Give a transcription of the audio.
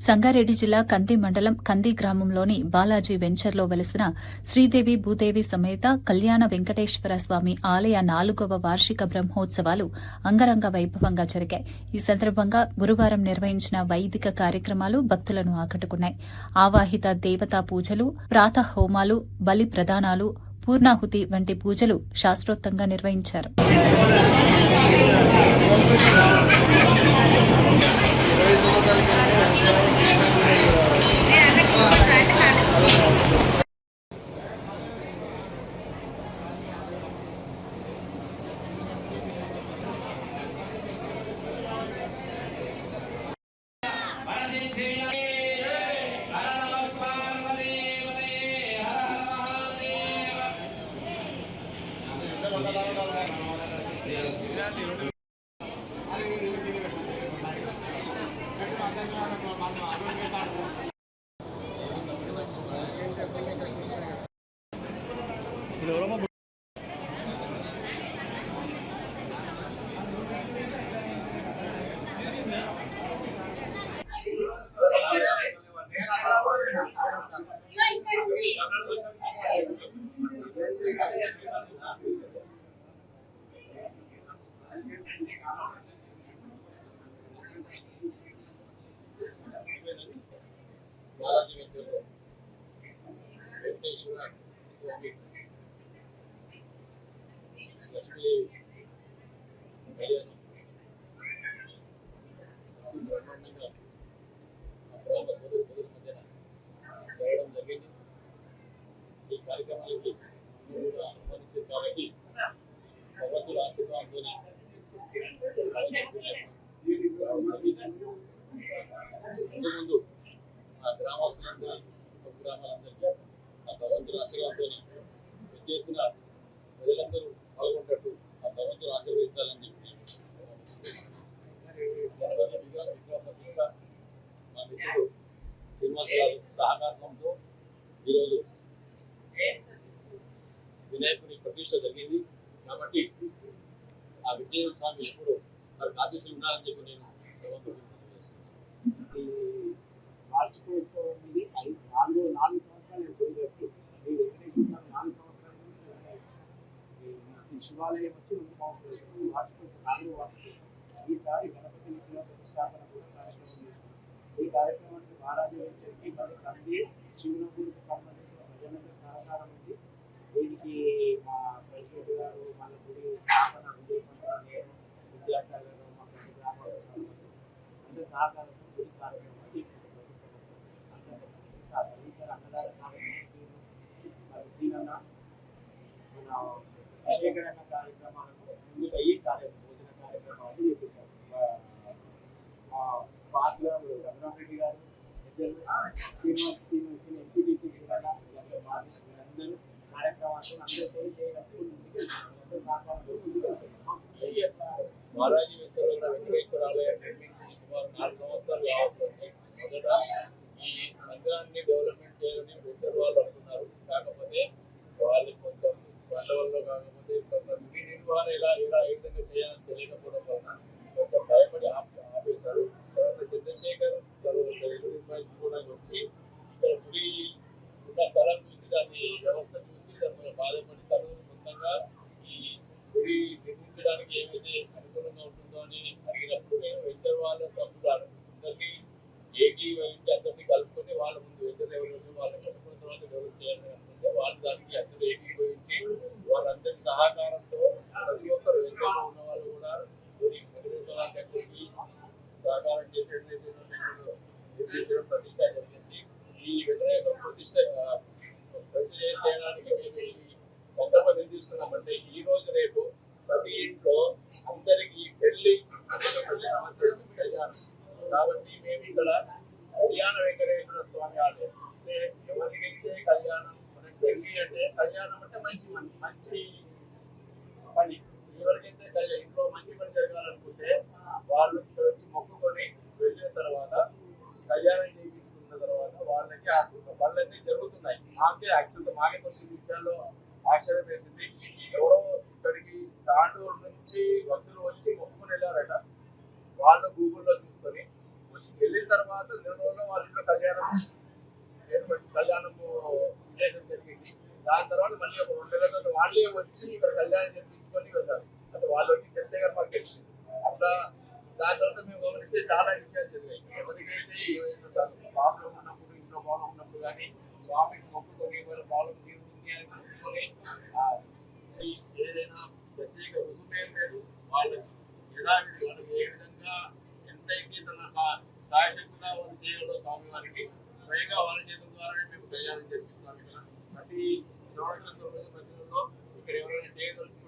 సంగారెడ్డి జిల్లా కంది మండలం కంది గ్రామంలోని బాలాజీ వెంచర్లో వెలసిన శ్రీదేవి భూదేవి సమేత కళ్యాణ వెంకటేశ్వర స్వామి ఆలయ 4వ వార్షిక బ్రహ్మోత్సవాలు అంగరంగ వైభవంగా జరిగాయి. ఈ సందర్భంగా గురువారం నిర్వహించిన వైదిక కార్యక్రమాలు భక్తులను ఆకట్టుకున్నాయి. ఆవాహిత దేవతా పూజలు, ప్రాతః హోమాలు, బలి ప్రదానాలు, పూర్ణాహుతి వంటి పూజలు శాస్త్రోక్తంగా నిర్వహించారు. ఈ కార్యక్రమానికి ఆహ్వానించారు కాబట్టి భగవంతుల ఆశీర్వాదంతో ముందు ఆ గ్రామస్తులందరూ గ్రామాలందరికీ ఆ భగవంతుల ఆశీర్వాదంతో పెద్ద ఎత్తున ప్రజలందరూ పాల్గొంటట్టు ఆ భగవంతులు ఆశీర్వదించాలని చెప్పి మా మిత్రుడు శ్రీనివాసరావు సహకారంతో ఈరోజు వినాయకుని ప్రతిష్ట జరిగింది. కాబట్టి ఆ విజయ స్వామి ఎప్పుడు మరి ఆశీస్సులు ఉండాలని చెప్పి నేను వార్షికోత్సవం ఇది 4 సంవత్సరాలు గురిపెట్టి ఈ వెంకటేశ్వర స్వామి 4 సంవత్సరాల నుంచి శివాలయం వచ్చి 2 సంవత్సరాలు వార్షికోత్సవం 4వ వార్షికోత్సవం. ఈసారి గణపతి విగ్రహ ప్రతిష్టాపన కూడా కార్యక్రమం చేశారు. ఈ కార్యక్రమానికి మహారాజు వెంచర్కి మరి కంది శివనగుడికి సంబంధించిన ప్రజలందరి సహకారం ఉంది. దీనికి మా ప్రెసిడెంట్ గారు మన గుడి స్థాపన నేను విద్యాసాగర్ మా ప్రతి గ్రామాల అందరి సహకారంతో గుడి కార్యక్రమాలు తీసుకుంటాం. ప్రతి సంవత్సరం ఈసారి అన్నదాన కార్యక్రమం మరి సీనన్న మన అభిషేకరణ కార్యక్రమాలకు ముందుగా ఈ భోజన కార్యక్రమాలు చేపించారు. పాత్ర రఘురామరెడ్డి గారు శ్రీనివాస్ ఎంపీటీసీ సీనన్న అందరూ కార్యక్రమాలు అందరితో చేయడానికి బాలాజీ వెంకటేశ్వర ఆలయం నిర్మించి సుమారు 4 సంవత్సరాలు కావాల్సింది. మొదట ఈ మందిరాన్ని డెవలప్మెంట్ చేయాలని వెంకట వాళ్ళు అనుకున్నారు. కాకపోతే వాళ్ళు కొంచెం బండవల్లో కాకపోతే గుడి నిర్వహణ ఏ విధంగా చేయాలని తెలియకపోవడం వలన కొంచెం భయపడి ఆపేశారు. తర్వాత చంద్రశేఖర్ ఇల్లు నిర్వహించుకోవడానికి వచ్చి ఇక్కడ గుడి ఉన్న స్థలం చూసి దాన్ని వ్యవస్థ చూసి దాని బాధపడి తను సొంతంగా ఈ గుడి నిర్మించడానికి ఏమైతే అనుకూలంగా ఉంటుందో అని అడిగినప్పుడు నేను వెంచర్ వాళ్ళ సభ్యులు అందరినీ ఏకీభవించి అందరినీ కలుపుకొని వాళ్ళ ముందు వెంచర్ ఎవరు వాళ్ళని కలుపుకున్న తర్వాత డెవలప్ చేయాలని అనుకుంటే వాళ్ళు దానికి అందరూ ఏకీభవించి వాళ్ళందరి సహకారంతో ప్రతి ఒక్కరు వెంచర్లో ఉన్న వాళ్ళు కూడా వెంకటేశ్వరానికి సహకారం చేసేటట్టు నిర్మించడం ప్రతిష్ట జరిగింది. ఈ వెంకటేశ్వర ప్రతిష్ట ప్రెసిడెంట్ చేయడానికి మేము ఈ సందర్భం ఏం తీసుకున్నామంటే ఈ రోజు రేపు ప్రతి ఇంట్లో అందరికీ పెళ్లి సమస్య కళ్యాణం. కాబట్టి మేము ఇక్కడ కళ్యాణ వెంకటేశ్వర స్వామి ఆలయం అంటే ఎవరికైతే కళ్యాణం మనకి పెళ్లి అంటే కళ్యాణం అంటే మంచి పని. ఎవరికైతే ఇంట్లో మంచి పని జరగాలనుకుంటే వాళ్ళు ఇక్కడ వచ్చి మొక్కుకొని వెళ్ళిన తర్వాత కళ్యాణం చేయించుకున్న తర్వాత వాళ్ళకి ఆ పనులన్నీ జరుగుతున్నాయి. మాకే కొన్ని విషయాల్లో ఆశ్చర్యం వేసింది. ఎవరో ఇక్కడికి తాండూరు నుంచి భక్తులు వచ్చి మొక్కుని వెళ్ళారట. వాళ్ళు గూగుల్లో చూసుకొని వెళ్ళిన తర్వాత తర్వాత నెల రోజుల్లో వాళ్ళ ఇంట్లో కళ్యాణము విశేషం జరిగింది. దాని తర్వాత మళ్ళీ ఒక 2 నెలల తర్వాత వాళ్ళే వచ్చి ఇక్కడ కళ్యాణం జరిపించుకొని వెళ్తారు. అంటే వాళ్ళు వచ్చి చెప్తే కానీ మాకు తెలిసింది. అట్లా దాని తర్వాత మేము గమనిస్తే చాలా విషయాలు జరిగాయి. ఎవరికైతే ఏవైతే ప్రాబ్లం ఉన్నప్పుడు, ఇంట్లో ప్రాబ్లం ఉన్నప్పుడు కానీ స్వామికి మొక్కుకొని వాళ్ళ ప్రాబ్లం తీరుతుంది అని మొక్కుకొని ఏదైనా ప్రత్యేక రుసుమేం లేదు. వాళ్ళకి యథావిధి వాళ్ళకి ఏ విధంగా ఎంతైతే తన సాయశక్తిగా వాళ్ళు చేయడంలో స్వామి వారికి స్వయంగా వాళ్ళ చేతుల ద్వారానే మేము కళ్యాణం జరిపిస్తాం. ఇక్కడ ప్రతి శ్రవణ ప్రతి ఇక్కడ ఎవరైనా చేయదలుచుకుంటే